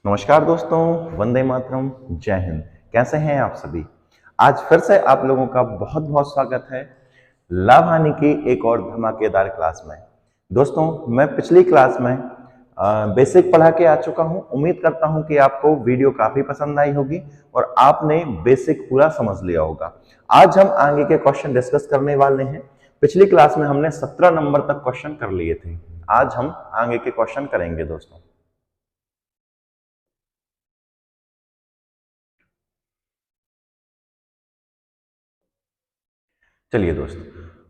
नमस्कार दोस्तों, वंदे मातरम, जय हिंद। कैसे हैं आप सभी? आज फिर से आप लोगों का बहुत बहुत स्वागत है लाभ हानि की एक और धमाकेदार क्लास में। दोस्तों, मैं पिछली क्लास में बेसिक पढ़ा के आ चुका हूं। उम्मीद करता हूं कि आपको वीडियो काफी पसंद आई होगी और आपने बेसिक पूरा समझ लिया होगा। आज हम आगे के क्वेश्चन डिस्कस करने वाले हैं। पिछली क्लास में हमने 17 नंबर तक क्वेश्चन कर लिए थे। आज हम आगे के क्वेश्चन करेंगे दोस्तों। चलिए दोस्तों,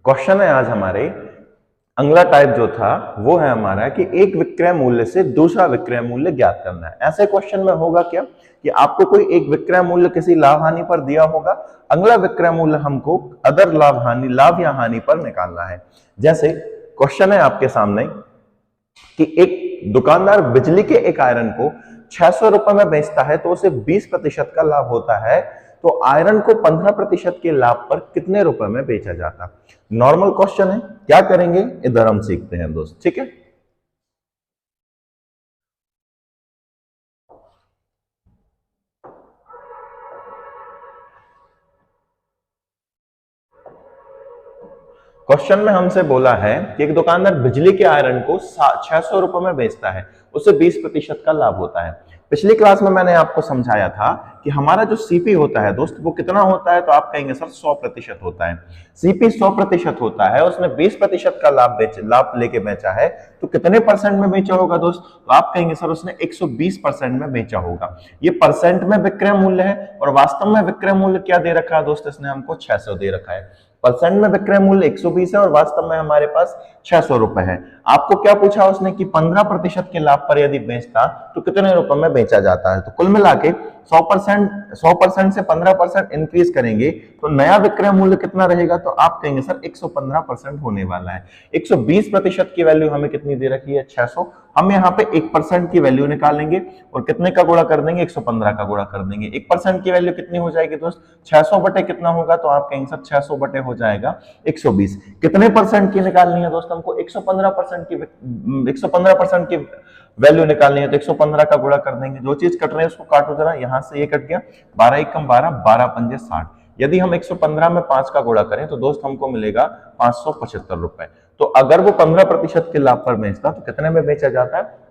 क्वेश्चन है आज हमारे अगला टाइप जो था वो है हमारा कि एक विक्रय मूल्य से दूसरा विक्रय मूल्य ज्ञात करना है। ऐसे क्वेश्चन में होगा क्या कि आपको कोई एक विक्रय मूल्य किसी लाभ हानि पर दिया होगा, अगला विक्रय मूल्य हमको अदर लाभ या हानि पर निकालना है। जैसे क्वेश्चन है आपके सामने कि एक दुकानदार बिजली के एक आयरन को 600 रुपए में बेचता है तो उसे 20% का लाभ होता है, तो आयरन को 15% के लाभ पर कितने रुपए में बेचा जाता? नॉर्मल क्वेश्चन है, क्या करेंगे इधर हम सीखते हैं दोस्त, ठीक है। क्वेश्चन में हमसे बोला है कि एक दुकानदार बिजली के आयरन को 600 रुपए में बेचता है, उसे 20% का लाभ होता है। पिछली क्लास में मैंने आपको समझाया था कि हमारा जो सीपी होता है दोस्त वो कितना होता है, तो आप कहेंगे सर 100% होता है। सीपी 100% होता है, उसने 20% का लाभ लेके बेचा है, तो कितने परसेंट में बेचा होगा दोस्त? तो आप कहेंगे सर उसने 120% में बेचा होगा। ये परसेंट में विक्रय मूल्य है और वास्तव में विक्रय मूल्य क्या दे रखा है दोस्त? इसने हमको 600 दे रखा है। परसेंट में विक्रय मूल्य 120 है और वास्तव में हमारे पास 600 रुपए है। आपको क्या पूछा उसने कि 15% के लाभ पर यदि बेचता तो कितने रुपए में बेचा जाता है? तो कुल मिला के 100% से 15% इंक्रीज करेंगे तो नया विक्रय मूल्य कितना रहेगा? तो आप कहेंगे सर 115% होने वाला है। 120% की वैल्यू हमें कितनी दे रखी है? 600। हम यहाँ पे 1% की वैल्यू निकालेंगे और कितने का गुणा कर देंगे? 115 का गुणा कर देंगे। 1% की वैल्यू कितनी हो जाएगी दोस्त? 600 बटे कितना होगा? तो आप कहेंगे सर 600 बटे हो जाएगा 120। कितने परसेंट की निकालनी है दोस्त? हमको 115% की वैल्यू निकालनी है, तो 115 का गुणा कर देंगे। जो चीज कट रही है उसको काटो जरा, यहां से ये कट गया, 12 एकम 12, 12 पंजे 60। यदि हम 115 में 5 का गुणा करें तो दोस्त हमको मिलेगा 575 रुपए। तो अगर वो 15% के लाभ पर बेचता तो कितने में बेचा जाता है?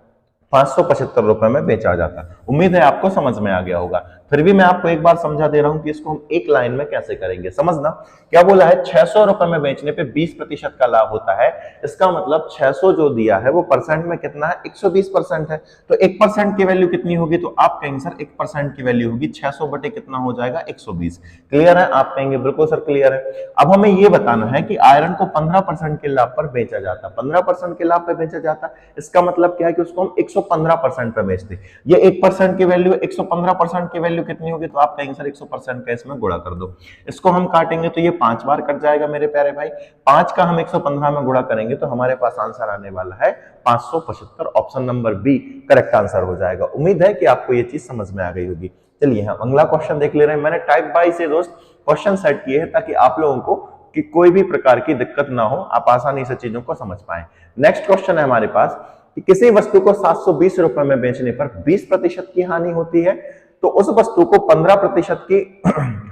575 रुपए में बेचा जाता है। उम्मीद है आपको समझ में आ गया होगा। फिर भी मैं आपको एक बार समझा दे रहा हूं कि इसको हम एक लाइन में कैसे करेंगे। समझना, क्या बोला है? 600 रुपए में बेचने पे 20% का लाभ होता है। इसका मतलब 600 जो दिया है वो परसेंट में कितना है? 120% है। तो 1% की वैल्यू कितनी होगी? तो आप कहेंगे सर 1% की वैल्यू होगी 600 बटे कितना हो जाएगा? 120। क्लियर है? आप कहेंगे बिल्कुल सर क्लियर है। अब हमें ये बताना है कि आयरन को 15% के लाभ पर बेचा जाता, 15% के लाभ पर बेचा जाता, इसका मतलब क्या है कि उसको हम 115% पे बेचते। ये 1% की वैल्यू, 115% की वैल्यू कितनी होगी? तो आप कहेंगे सर 100% का इसमें गुणा कर दो। इसको हम काटेंगे तो ये 5 बार कट जाएगा मेरे प्यारे भाई। 5 का हम 115 में गुणा करेंगे तो हमारे पास आंसर आने वाला है 575। Option number B correct answer हो जाएगा। उम्मीद है कि आपको ये चीज समझ में आ गई होगी। चलिए हम अगला क्वेश्चन देख ले रहे हैं। मैंने टाइप बाई से दोस्त क्वेश्चन सेट किए हैं ताकि आप लोगों को कि कोई भी प्रकार की दिक्कत ना हो, आप आसानी से चीजों को समझ पाए। नेक्स्ट क्वेश्चन है हमारे पास कि किसी वस्तु को 720 रुपए में बेचने पर 20% की हानि होती है, तो उस वस्तु को 15% की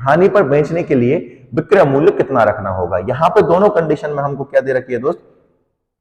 हानि पर बेचने के लिए विक्रय मूल्य कितना रखना होगा? यहां पे दोनों कंडीशन में हमको क्या दे रखी है दोस्त?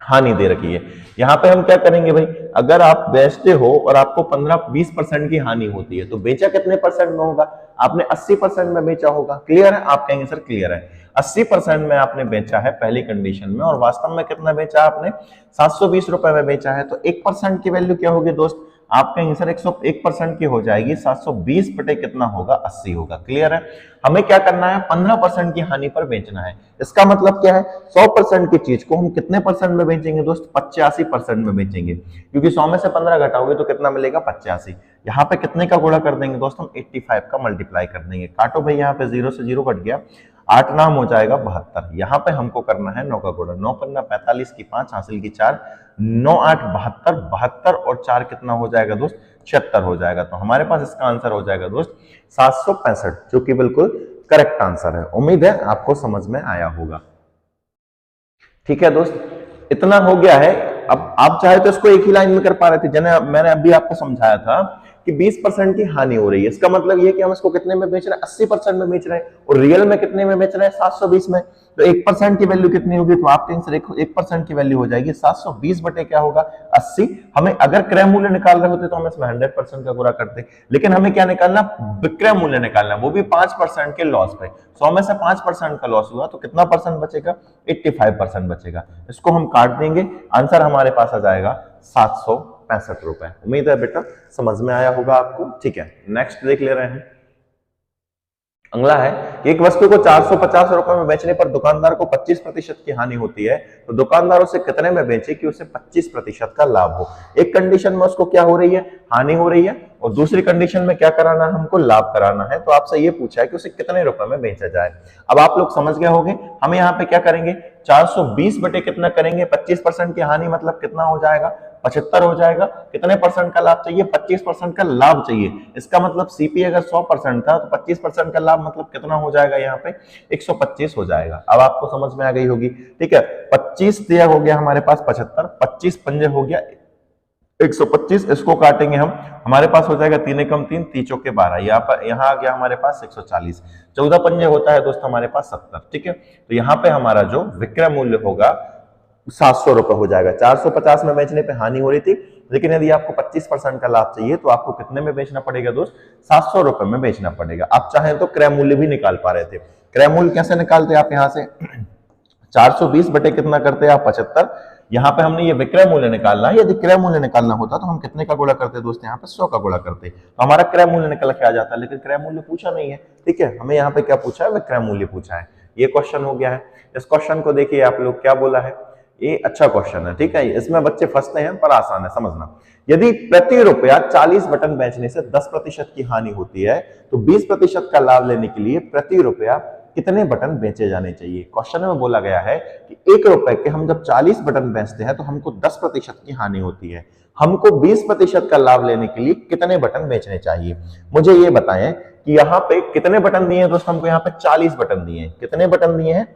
हानि दे रखी है। यहां पे हम क्या करेंगे भाई? अगर आप बेचते हो और आपको 15-20% की हानि होती है तो बेचा कितने परसेंट में होगा? आपने 80% में बेचा होगा। क्लियर है? आप कहेंगे सर क्लियर है। 80% में आपने बेचा है पहली कंडीशन में, और वास्तव में कितना बेचा आपने? 720 रुपए में बेचा है। तो 1% की वैल्यू क्या होगी दोस्त? आप कहेंगे सर 101% की हो जाएगी, 720 बटे कितना होगा? 80 होगा। क्लियर है? हमें क्या करना है? 15% की हानि पर बेचना है। इसका मतलब क्या है? 100% की चीज को हम कितने परसेंट में बेचेंगे दोस्त? 85% में बेचेंगे, क्योंकि 100 में से 15 घटाओगे तो कितना मिलेगा? 85। यहाँ पे कितने का गुणा कर देंगे दोस्त? हम 85 का मल्टीप्लाई कर देंगे। काटो भाई, यहाँ पे 0 से 0 कट गया, 8 नाम हो जाएगा 72। यहाँ पे हमको करना है 9 का गुणा। 9 पन्ना 45 की 5 हासिल की 4, 9 8 72, 72 और 4 कितना हो जाएगा दोस्त? 76 हो जाएगा। तो हमारे पास इसका आंसर हो जाएगा दोस्त 765, जो कि बिल्कुल करेक्ट आंसर है। उम्मीद है आपको समझ में आया होगा। ठीक है दोस्त, इतना हो गया है। अब आप चाहे तो इसको एक ही लाइन में कर पा रहे थे, मैंने अभी आपको समझाया था कि 20% की हानि हो रही है। इसका मतलब ये कि हम इसको कितने में बेच रहे हैं, 80% में बेच रहे हैं, और रियल में कितने में बेच रहे हैं, 720 में। तो 1% की वैल्यू कितनी होगी, तो आपके आंसर 1% की वैल्यू हो जाएगी 720 बटे क्या होगा, 80। हमें अगर क्रय मूल्य निकाल रहे होते तो हम इसमें 100% का गुणा करते, लेकिन हमें क्या निकालना, विक्रय मूल्य निकालना, वो भी 5% के लॉस पे। 100 में से 5% का लॉस हुआ तो कितना परसेंट बचेगा, 85% बचेगा। इसको हम काट देंगे, आंसर हमारे पास आ जाएगा 765 रुपए। उम्मीद है बेटा समझ में आया होगा आपको। ठीक है, नेक्स्ट देख ले रहे हैं। अगला है कि एक वस्तु को 450 रुपए में बेचने पर दुकानदार को 25% की हानि होती है, तो दुकानदार उसे कितने में बेचे कि उसे 25% का लाभ हो। एक कंडीशन में उसको क्या हो रही है, हानि हो रही है, और दूसरी कंडीशन में क्या कराना है, हमको लाभ कराना है। तो आपसे ये पूछा है कि उसे कितने रुपए में बेचा जाए। अब आप लोग समझ गए होंगे, हम यहाँ पे क्या करेंगे, 420 बटे कितना करेंगे, 25% की हानि मतलब कितना हो जाएगा, 75 हो जाएगा। कितने परसेंट का लाभ चाहिए, 25% का लाभ चाहिए। इसका मतलब सीपी अगर 100% था तो 25% का लाभ मतलब कितना हो जाएगा, यहाँ पे 125 हो जाएगा। अब आपको समझ में आ गई होगी। ठीक है, 25 दिया हो गया हमारे पास 75, 25 पंजे हो गया 125, इसको काटेंगे हम, हमारे पास हो जाएगा 3 एकम 3, 3 चौके 12, यहाँ आ गया हमारे पास 140, 14 पंजे होता है दोस्त हमारे पास 70। ठीक है, तो यहाँ पे हमारा जो विक्रय मूल्य होगा 700 रुपए हो जाएगा। 450 में बेचने पे हानि हो रही थी, लेकिन यदि आपको 25% का लाभ चाहिए तो आपको कितने में बेचना पड़ेगा दोस्त, 700 रुपए में बेचना पड़ेगा। आप चाहें तो क्रय मूल्य भी निकाल पा रहे थे। क्रय मूल्य कैसे निकालते आप, यहाँ से 420 बटे कितना करते हैं आप, 75। यहाँ पे हमने ये विक्रय मूल्य निकालना है, यदि क्रय मूल्य निकालना होता तो हम कितने का गुणा करते दोस्त, यहाँ पे 100 का गुणा करते, तो हमारा क्रय मूल्य निकल के आ जाता, लेकिन क्रय मूल्य पूछा नहीं है। ठीक है, हमें यहाँ पे क्या पूछा है, विक्रय मूल्य पूछा है। ये क्वेश्चन हो गया है। इस क्वेश्चन को देखिए आप लोग, क्या बोला है, ये अच्छा क्वेश्चन है। ठीक है, इसमें बच्चे फंसते हैं पर आसान है समझना। यदि प्रति रुपया 40 बटन बेचने से 10% की हानि होती है, तो 20% का लाभ लेने के लिए प्रति रुपया कितने बटन बेचे जाने चाहिए। क्वेश्चन में बोला गया है कि 1 रुपए के हम जब 40 बटन बेचते हैं तो हमको 10% की हानि होती है, हमको 20% का लाभ लेने के लिए कितने बटन बेचने चाहिए। मुझे ये बताएं कि यहाँ पे कितने बटन दिए हैं दोस्त, हमको यहाँ पे 40 बटन दिए हैं। कितने बटन दिए हैं,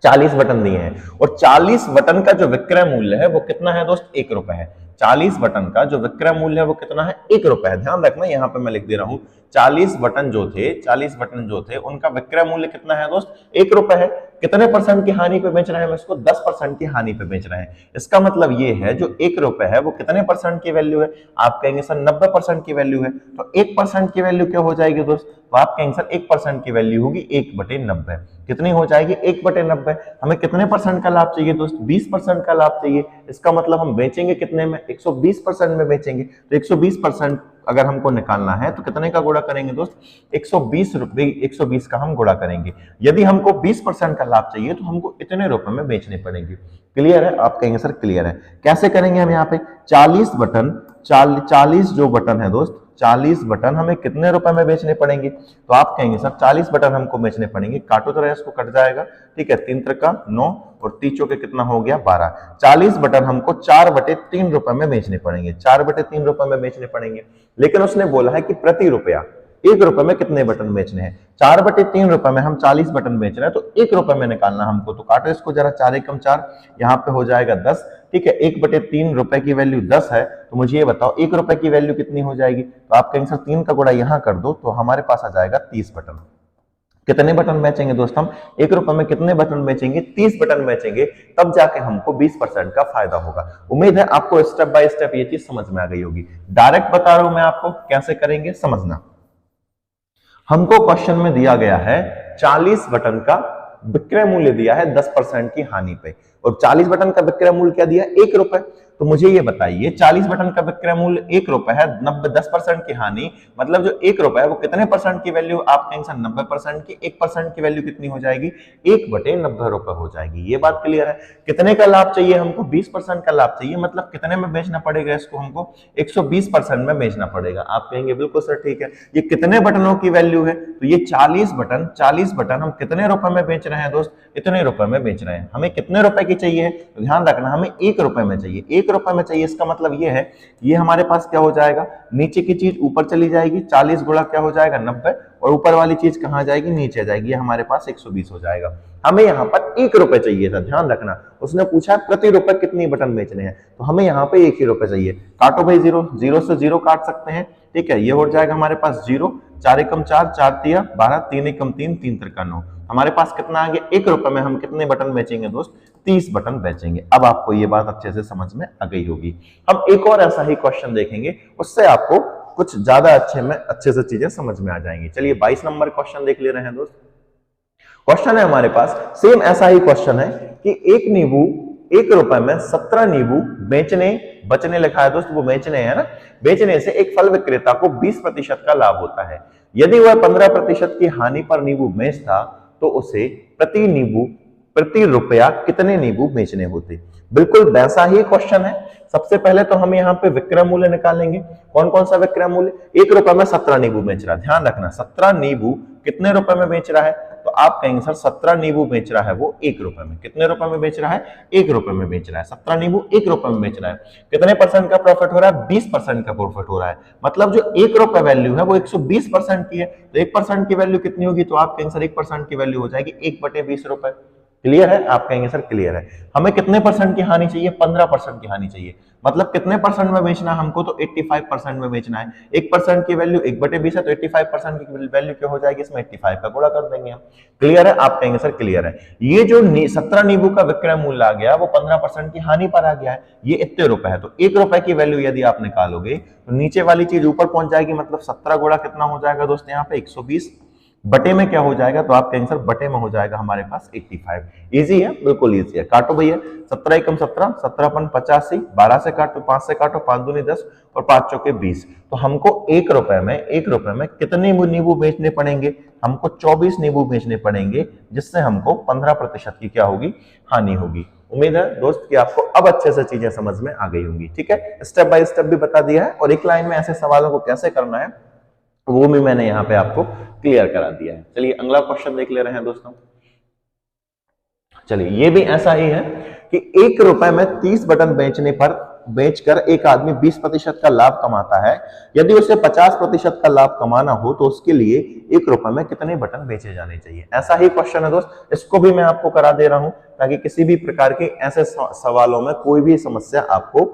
40 बटन दिए हैं, और 40 बटन का जो विक्रय मूल्य है वो कितना है दोस्त, 1 रुपए है। 40 बटन का जो विक्रय मूल्य है वो कितना है, 1 रुपए है। ध्यान रखना, यहाँ पे मैं लिख दे रहा हूं 40 बटन जो थे उनका विक्रय मूल्य कितना है दोस्त, 1 रुपए है। कितने परसेंट की हानि पे बेच रहे हैं हम इसको, 10% की हानि पे बेच रहे हैं। इसका मतलब ये है जो 1 रुपए है वो कितने परसेंट की वैल्यू है, आप कहेंगे सर 90% की वैल्यू है। तो 1% की वैल्यू क्या हो जाएगी दोस्त, तो आप कहेंगे सर 1% की वैल्यू होगी 1/90। कितनी हो जाएगी, 1/90। हमें कितने परसेंट का लाभ चाहिए दोस्त, 20% का लाभ चाहिए। इसका मतलब हम बेचेंगे कितने में, 120% में बेचेंगे। तो 120% अगर हमको निकालना है तो कितने का गुणा करेंगे दोस्त, 120 रुपए, 120 का हम गुणा करेंगे। यदि हमको 20% का लाभ चाहिए तो हमको इतने रुपए में बेचने पड़ेंगे। क्लियर है, आप कहेंगे सर क्लियर है। कैसे करेंगे हम, यहाँ पे 40 बटन, 40 जो बटन है दोस्त, 40 बटन हमें कितने रुपए में बेचने पड़ेंगे, तो आप कहेंगे सर 40 बटन हमको बेचने पड़ेंगे। काटो तो इसको, कट जाएगा। ठीक है, 3 त्रिका 9 और 3 चौके कितना हो गया 12। 40 बटन हमको 4/3 रुपए में बेचने पड़ेंगे, 4/3 रुपए में बेचने पड़ेंगे। लेकिन उसने बोला है कि प्रति रुपया 1 रुपए में कितने बटन बेचने हैं। 4/3 रुपए में हम 40 बटन बेच रहे हैं, तो 1 रुपए में निकालना हमको। तो काटो इसको जरा, 4 एकम 4, यहाँ पे हो जाएगा 10। ठीक है, 1/3 रुपए की वैल्यू 10 है, तो मुझे ये बताओ 1 रुपए की वैल्यू कितनी हो जाएगी। तो आप कहेंगे सर 3 का गुणा यहाँ कर दो, तो हमारे पास आ जाएगा 30 बटन। कितने बटन बेचेंगे दोस्त हम, 1 रुपए में कितने बटन बेचेंगे, 30 बटन बेचेंगे, तब जाके हमको 20% का फायदा होगा। उम्मीद है आपको स्टेप बाय स्टेप ये चीज समझ में आ गई होगी। डायरेक्ट बता रहा हूं मैं आपको कैसे करेंगे, समझना। हमको क्वेश्चन में दिया गया है 40 बटन का विक्रय मूल्य दिया है 10% की हानि पे, और 40 बटन का विक्रय मूल्य क्या दिया, 1 रुपए। तो मुझे ये बताइए 40 बटन का विक्रय मूल्य 1 रुपए है, 10% की हानि, मतलब जो 1 रुपए है वो कितने परसेंट की वैल्यू, आप कहेंगे सर 90% की, 1% की वैल्यू कितनी हो जाएगी, 1/90 रुपए हो जाएगी। ये बात क्लियर है। कितने का लाभ चाहिए हमको, 20% का लाभ चाहिए, मतलब कितने में बेचना पड़ेगा इसको, हमको 120% में बेचना पड़ेगा। आप कहेंगे बिल्कुल सर ठीक है। ये कितने बटनों की वैल्यू है, तो ये 40 बटन हम कितने रुपए में बेच रहे हैं दोस्त, इतने रुपए में बेच रहे हैं। हमें कितने रुपए की चाहिए, तो ध्यान रखना हमें 1 रुपए में चाहिए, 1 रुपए में चाहिए। इसका मतलब ये है, ये हमारे पास क्या हो जाएगा, नीचे की चीज ऊपर चली जाएगी, 40 गुणा क्या हो जाएगा 90, और ऊपर वाली चीज कहां जाएगी, नीचे जाएगी, ये हमारे पास 120 हो जाएगा। हमें यहाँ पर 1 रुपए चाहिए था, ध्यान रखना। उसने पूछा प्रति रुपए कितनी बटन बेचने हैं, तो हमें यहाँ पे 1 ही रुपए चाहिए। काटो भाई, जीरो जीरो से जीरो काट सकते हैं, ठीक है। ये हो जाएगा हमारे पास जीरो, 4 एकम 4, 4 तिया 12, 3 एकम 3, 3 त्रिका 9। हमारे पास कितना आ गया, 1 रुपए में हम कितने बटन बेचेंगे दोस्त, 30 बटन बेचेंगे। अब आपको ये बात अच्छे से समझ में आ गई होगी। हम एक और ऐसा ही क्वेश्चन देखेंगे, उससे आपको कुछ ज्यादा अच्छे से चीजें समझ में आ जाएंगी। चलिए 22 नंबर क्वेश्चन देख ले रहे हैं दोस्त। क्वेश्चन है हमारे पास, सेम ऐसा ही क्वेश्चन है कि एक नींबू 1 रुपए में 17 नींबू बेचने, बचने लिखा है दोस्त, वो बेचने है ना, बेचने से एक फल विक्रेता को 20% का लाभ होता है। यदि वह 15% की हानि पर नींबू बेचता तो उसे प्रति रुपया कितने नींबू बेचने होते। बिल्कुल वैसा ही क्वेश्चन है। सबसे पहले तो हम यहाँ पे विक्रय मूल्य निकालेंगे। कौन कौन सा विक्रय मूल्य, 1 रुपए में 17 नींबू बेच रहा है, ध्यान रखना 17 नींबू कितने रुपए में बेच रहा है, तो आप कहेंगे सर 17 नींबू बेच रहा है वो 1 रुपए में। कितने रुपए में बेच रहा है, 1 रुपए में बेच रहा है। 17 नींबू 1 रुपए में बेच रहा है। कितने परसेंट का प्रॉफिट हो रहा है, 20% का प्रॉफिट हो रहा है। मतलब जो 1 रुपए वैल्यू है वो 120% की है, तो 1% की वैल्यू कितनी होगी, तो आप कहेंगे सर 1% की वैल्यू हो जाएगी 1/20 रुपए। क्लियर है, आप कहेंगे सर क्लियर है। हमें कितने परसेंट की हानि चाहिए, 15% की हानि चाहिए। मतलब कितने परसेंट में बेचना है हमको, तो 85% में बेचना है। 1% की वैल्यू 1/20 है, तो 85% की वैल्यू क्या हो जाएगी, इसमें 85 का गुणा कर देंगे हम। क्लियर है, आप कहेंगे सर क्लियर है। ये जो 17 नींबू का विक्रय मूल्य आ गया वो 15% की हानि पर आ गया है, ये इतने रुपए है। तो 1 रुपए की वैल्यू यदि आप निकालोगे तो नीचे वाली चीज ऊपर पहुंच जाएगी, मतलब 17 गुणा कितना हो जाएगा दोस्त, यहाँ पे 120 बटे में क्या हो जाएगा, तो आप कहेंगे सर बटे में हो जाएगा हमारे पास 85। इजी है, बिल्कुल इजी है। काटो भैया, 17 एकम 17, 17 अपन 85, 12 से काटो, 5 से काटो, 5 दूनी 10 और 5 चौके 20। तो हमको 1 रुपए में कितने नींबू बेचने पड़ेंगे, हमको 24 नींबू बेचने पड़ेंगे, जिससे हमको 15% की क्या होगी, हानि होगी। उम्मीद है दोस्त कि आपको अब अच्छे से चीजें समझ में आ गई होंगी। ठीक है, स्टेप बाय स्टेप भी बता दिया है, और एक लाइन में ऐसे सवालों को कैसे करना है वो भी मैंने यहाँ पे आपको क्लियर करा दिया है। चलिए अगला क्वेश्चन देख ले रहे हैं दोस्तों। चलिए ये भी ऐसा ही है कि 1 रुपए में 30 बटन बेचकर एक आदमी 20% का लाभ कमाता है। यदि उसे 50% का लाभ कमाना हो तो उसके लिए 1 रुपए में कितने बटन बेचे जाने चाहिए। ऐसा ही क्वेश्चन है दोस्त, इसको भी मैं आपको करा दे रहा हूं ताकि किसी भी प्रकार के ऐसे सवालों में कोई भी समस्या आपको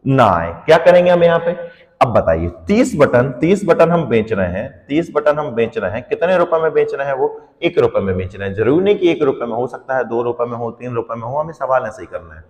ना आए। क्या करेंगे हम यहाँ पे, अब बताइए 30 बटन हम बेच रहे हैं, 30 बटन हम बेच रहे हैं, कितने रुपए में बेच रहे हैं, वो 1 रुपए में बेच रहे हैं। जरूरी नहीं कि 1 रुपए में, हो सकता है 2 रुपए में हो, 3 रुपए में हो, हमें सवाल ऐसे ही करना है।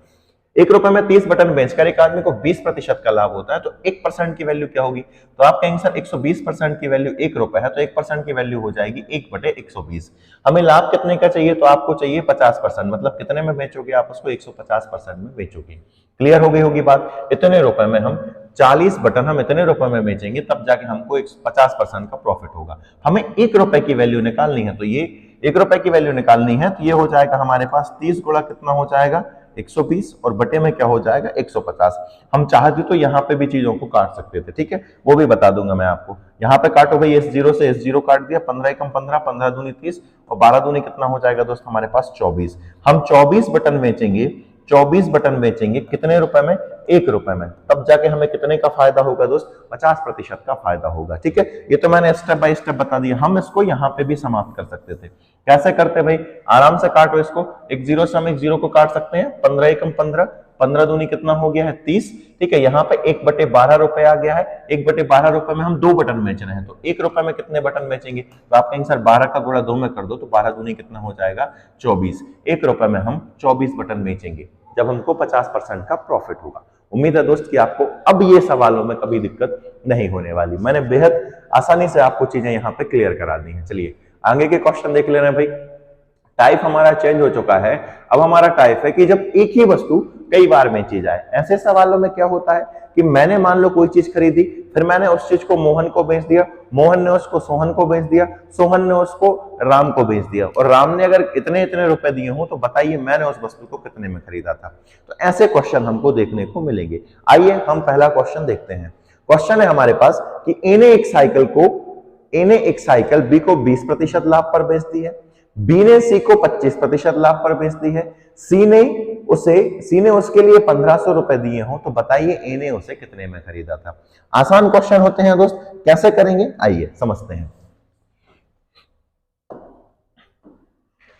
1 रुपए में 30 बटन बेचकर एक आदमी को 20% का लाभ होता है, तो 1% की वैल्यू क्या होगी, तो आप कहेंगे सर 120% की वैल्यू 1 रुपए है, तो 1% की वैल्यू हो जाएगी 1/120। हमें लाभ कितने का चाहिए, तो आपको चाहिए 50%, मतलब कितने में बेचोगे आप उसको, 150% में बेचोगे। क्लियर हो गई होगी बात। इतने रुपए में हम 40 बटन हम इतने रुपए में बेचेंगे, तब जाके हमको 50% का प्रॉफिट होगा। हमें 1 रुपए की वैल्यू निकालनी है, तो ये 1 रुपए की वैल्यू निकालनी है, तो ये हो जाएगा हमारे पास 30 गुणा कितना हो जाएगा 120, और बटे में क्या हो जाएगा 150। हम चाहते तो यहाँ पे भी चीजों को काट सकते थे, ठीक है, वो भी बता दूंगा मैं आपको। यहाँ पे काटो भाई, S0 से S0 काट दिया, 15 एकम 15, 15 दूनी 30 और 12 दूनी कितना हो जाएगा दोस्त हमारे पास 24। हम 24 बटन बेचेंगे, 24 बटन बेचेंगे कितने रुपए में, 1 रुपए में, तब जाके हमें कितने का फायदा होगा दोस्त, 50% का फायदा होगा। ठीक है, ये तो मैंने स्टेप बाय स्टेप बता दिया। हम इसको यहाँ पे भी समाप्त कर सकते थे। कैसे करते भाई, आराम से काटो इसको, 1 0 से हम 1 0 को काट सकते हैं, 15 एकम 15, 15 दूनी कितना हो गया है 30। ठीक है, यहाँ पे 1/12 रुपए आ गया है, 1/12 रुपए में हम 2 बटन बेच रहे हैं, तो 1 रुपए में कितने बटन बेचेंगे, तो आप कहेंगे सर 12 का गुणा 2 में कर दो, तो 12 दूनी कितना हो जाएगा 24। 1 रुपए में हम 24 बटन बेचेंगे जब हमको 50% का प्रॉफिट होगा। उम्मीद है दोस्त कि आपको अब ये सवालों में कभी दिक्कत नहीं होने वाली। मैंने बेहद आसानी से आपको चीजें यहाँ पे क्लियर करा दी हैं। चलिए आगे के क्वेश्चन देख ले रहे हैं भाई। टाइप हमारा चेंज हो चुका है, अब हमारा टाइप है कि जब एक ही वस्तु कई बार बेची जाए। ऐसे सवालों में क्या होता है कि मैंने मान लो कोई चीज खरीदी, फिर मैंने उस चीज को मोहन को बेच दिया, मोहन ने उसको सोहन को बेच दिया, सोहन ने उसको राम को बेच दिया, और राम ने अगर इतने इतने रुपए दिए हो तो बताइए मैंने उस वस्तु को कितने में खरीदा था। तो ऐसे क्वेश्चन हमको देखने को मिलेंगे। आइए हम पहला क्वेश्चन देखते हैं। क्वेश्चन है हमारे पास कि ए ने एक साइकिल बी को 20% लाभ पर बेच दी है, बी ने सी को 25% लाभ पर बेच दी है, सी ने उसके लिए 1500 रुपए दिए हो, तो बताइए ए ने उसे कितने में खरीदा था। आसान क्वेश्चन होते हैं दोस्त, कैसे करेंगे आइए समझते हैं।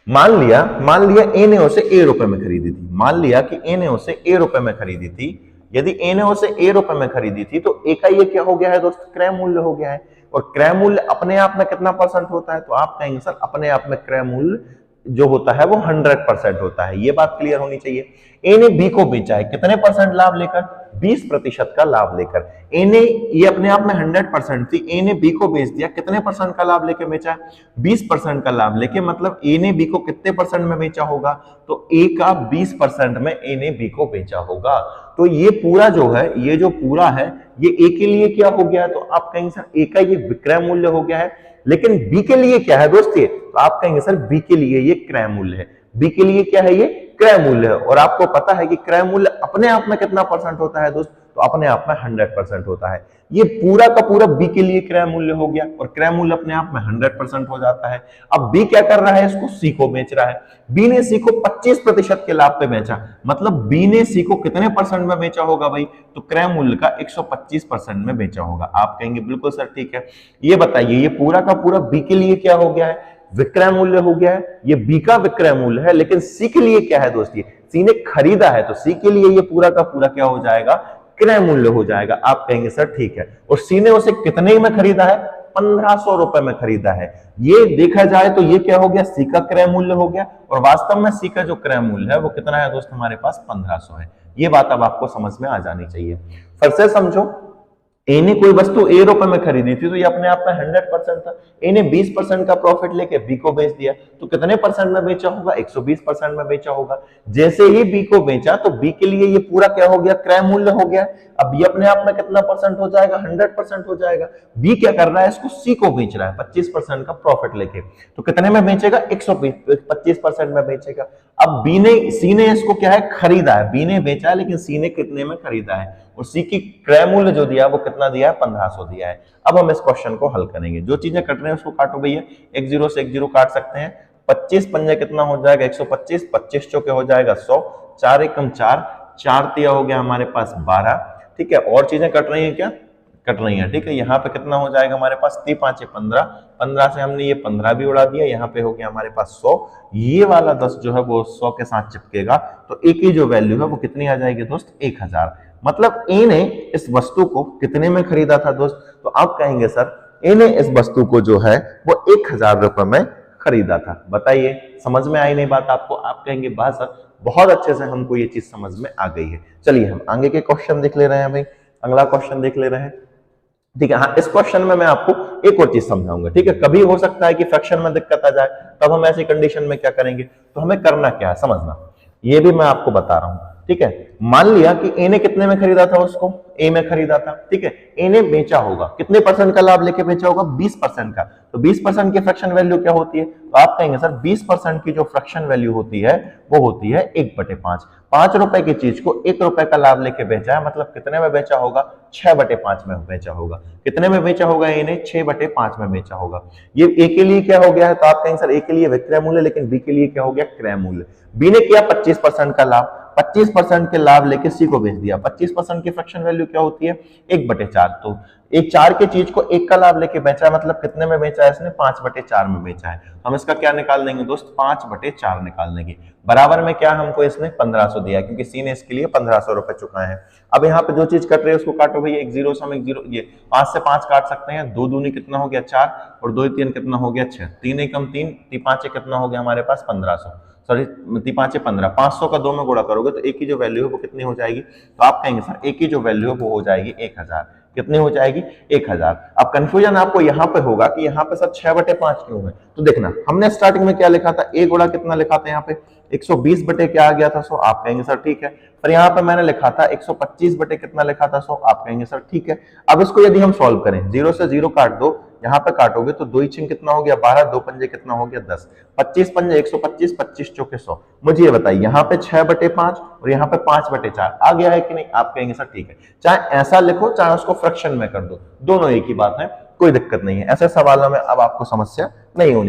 मान लिया ए ने उसे ए रुपए में खरीदी थी, मान लिया कि ए ने उसे ए रुपए में खरीदी थी। यदि ए ने उसे ए रुपए में खरीदी थी तो ए का ये क्या हो गया है दोस्त, क्रय मूल्य हो गया है। और क्रय मूल्य अपने आप में कितना परसेंट होता है, तो आप कहेंगे सर अपने आप में क्रय मूल्य जो होता है वो 100% होता है। ये बात क्लियर होनी चाहिए। ए ने बी को बेचा है कितने परसेंट लाभ लेकर, 20% का लाभ लेकर। ए ने ये अपने आप में 100% थी, ए ने बी को बेच दिया कितने परसेंट का लाभ लेके बेचा है, 20% का लाभ लेके। मतलब ए ने बी को कितने परसेंट में बेचा होगा, तो ए का 20% में ए ने बी को बेचा होगा। तो ये पूरा जो है, ये जो पूरा है ये ए के लिए क्या हो गया है, तो आप कहेंगे सर ए का ये विक्रय मूल्य हो गया है। लेकिन बी के लिए क्या है दोस्त, ये तो आप कहेंगे सर बी के लिए ये क्रय मूल्य है। बी के लिए क्या है, ये क्रय मूल्य है। और आपको पता है कि क्रय मूल्य अपने आप में कितना परसेंट होता है दोस्त, तो अपने आप में 100% होता है। ये पूरा का पूरा बी के लिए क्रय मूल्य हो गया और क्रय मूल्य अपने आप में 100% हो जाता है। अब बी क्या कर रहा है, इसको सी को बेच रहा है। बी ने सी को 25% के लाभ पे बेचा, मतलब बी ने सी को कितने परसेंट में बेचा होगा भाई, तो क्रय मूल्य का 125% में बेचा होगा। आप कहेंगे बिल्कुल सर ठीक है। ये बताइए ये पूरा का पूरा बी के लिए क्या हो गया है, विक्रय मूल्य हो गया है। ये बी का विक्रय मूल्य है, लेकिन सी के लिए क्या है दोस्त, ये सी ने खरीदा है, तो सी के लिए ये पूरा का पूरा क्या हो जाएगा, क्रय मूल्य हो जाएगा। आप कहेंगे सर ठीक है। और सी ने उसे कितने में खरीदा है, 1500 रुपए में खरीदा है। ये देखा जाए तो ये क्या हो गया, सी का क्रय मूल्य हो गया। और वास्तव में सी का जो क्रय मूल्य है वो कितना है दोस्त, हमारे पास 1500 है। ये बात अब आपको समझ में आ जानी चाहिए। फिर से समझो, ए ने कोई वस्तु ए रुपए में खरीदी थी तो ये अपने आप में 100% था। ए ने 20% का प्रॉफिट लेके बी को बेच दिया, तो कितने परसेंट में बेचा होगा, 120% में बेचा होगा। जैसे ही बी को बेचा तो बी के लिए ये पूरा क्या हो गया, क्रय मूल्य हो गया। अब ये अपने आप में कितना परसेंट हो जाएगा, 100% हो जाएगा। बी क्या कर रहा है, इसको सी को बेच रहा है 25% का प्रॉफिट लेके, तो कितने में बेचेगा, 125% में बेचेगा। अब बी ने, सी ने इसको क्या है, खरीदा है। बी ने बेचा है लेकिन सी ने कितने में खरीदा है, और सी की क्रय मूल्य जो दिया वो कितना दिया है, 1500 दिया है। अब हम इस क्वेश्चन को हल करेंगे। जो चीजें कट रहे हैं उसको काटो भैया, एक जीरो से एक जीरो काट सकते हैं। 25 पंजे कितना हो जाएगा, 125, 25 चौके हो जाएगा 100, 4 एकम 4, 4 तिया हो गया हमारे पास 12। ठीक है, और चीजें कट रही है क्या, कट रही है। ठीक है, यहाँ पे कितना हो जाएगा हमारे पास, 3 5 15, 15 से हमने ये 15 भी उड़ा दिया। यहाँ पे हो गया हमारे पास 100, ये वाला 10 जो है वो 100 के साथ चिपकेगा, तो ए की जो वैल्यू है वो कितनी आ जाएगी दोस्त, 1000। मतलब ए ने इस वस्तु को कितने में खरीदा था दोस्त, तो आप कहेंगे सर ए ने इस वस्तु को जो है वो 1000 रुपए में खरीदा था। बताइए समझ में आई नहीं बात आपको, आप कहेंगे बस सर बहुत अच्छे से हमको ये चीज समझ में आ गई है। चलिए हम आगे के क्वेश्चन देख ले रहे हैं भाई, अगला क्वेश्चन देख ले रहे हैं। ठीक है, हाँ इस क्वेश्चन में मैं आपको एक और चीज समझाऊंगा। ठीक है, कभी हो सकता है कि फ्रैक्शन में दिक्कत आ जाए, तब हम ऐसी कंडीशन में क्या करेंगे, तो हमें करना क्या है समझना, ये भी मैं आपको बता रहा हूं। ठीक है, मान लिया कि ए ने कितने में खरीदा था, उसको ए में खरीदा था। ठीक है, ए ने बेचा होगा, कितने परसेंट का लाभ लेके बेचा होगा, 20% का। तो 20% की फ्रैक्शन वैल्यू क्या होती है, तो आप कहेंगे सर 20% की जो फ्रैक्शन वैल्यू होती है वो होती है 1/5। 5 रुपए की चीज को 1 रुपए का लाभ लेके बेचा है, मतलब कितने में बेचा होगा, 6/5 में बेचा होगा। कितने में बेचा होगा, ए ने 6/5 में बेचा होगा। ये ए के लिए क्या हो गया है, तो आप कहेंगे सर ए के लिए विक्रय मूल्य, लेकिन बी के लिए क्या हो गया, क्रय मूल्य। बी ने किया 25% का लाभ, 25% के लाभ लेके सी को बेच दिया। 25% की फ्रैक्शन वैल्यू क्या होती है, 1/4। तो एक 4 की चीज को 1 का लाभ लेके बेचा, मतलब कितने में बेचा है इसने, 5/4 में बेचा है। हम इसका क्या निकाल देंगे दोस्त, 5/4 निकाल देंगे। बराबर में क्या हमको इसने 1500 दिया, क्योंकि सी ने इसके लिए 1500 रुपए चुकाए हैं। अब यहाँ पे जो चीज कट रही है उसको काटो भैया, एक जीरो से हम एक जीरो, ये 5 से 5 काट सकते हैं। 2 दूनी कितना हो गया 4, और 2 3 कितना हो गया 6, 3 एकम 3, 3 5 कितना हो गया हमारे पास 1500, सॉरी 3 5 15। 500 का 2 में गुणा करोगे तो एक की जो वैल्यू है वो कितनी हो जाएगी, तो आप कहेंगे सर एक की जो वैल्यू है वो हो जाएगी 1000। कितनी हो जाएगी, 1000। अब कंफ्यूजन आपको यहाँ पे होगा कि यहाँ पे सर 6/5 क्यों है, तो देखना हमने स्टार्टिंग में क्या लिखा था, ए गुणा कितना लिखा था यहाँ पे 120 बटे क्या आ गया था 100। आप कहेंगे सर ठीक है। पर यहाँ पे मैंने लिखा था 125 बटे कितना लिखा था 100। आप कहेंगे सर ठीक है। अब इसको यदि हम सॉल्व करें, 0 से 0 काट दो, यहाँ पे काटोगे तो 2 छिंग कितना हो गया 12, 2 पंजे कितना हो गया 10, 25 पंजे 125, 25 चौके 100। मुझे ये बताइए यहाँ पे 6/5 और यहाँ पे 5/4 आ गया है कि नहीं। आप कहेंगे सर ठीक है, चाहे ऐसा लिखो चाहे उसको फ्रैक्शन में कर दो, दोनों एक ही बात है, कोई दिक्कत नहीं है। ऐसे सवालों में अब आपको समस्या नहीं होनी।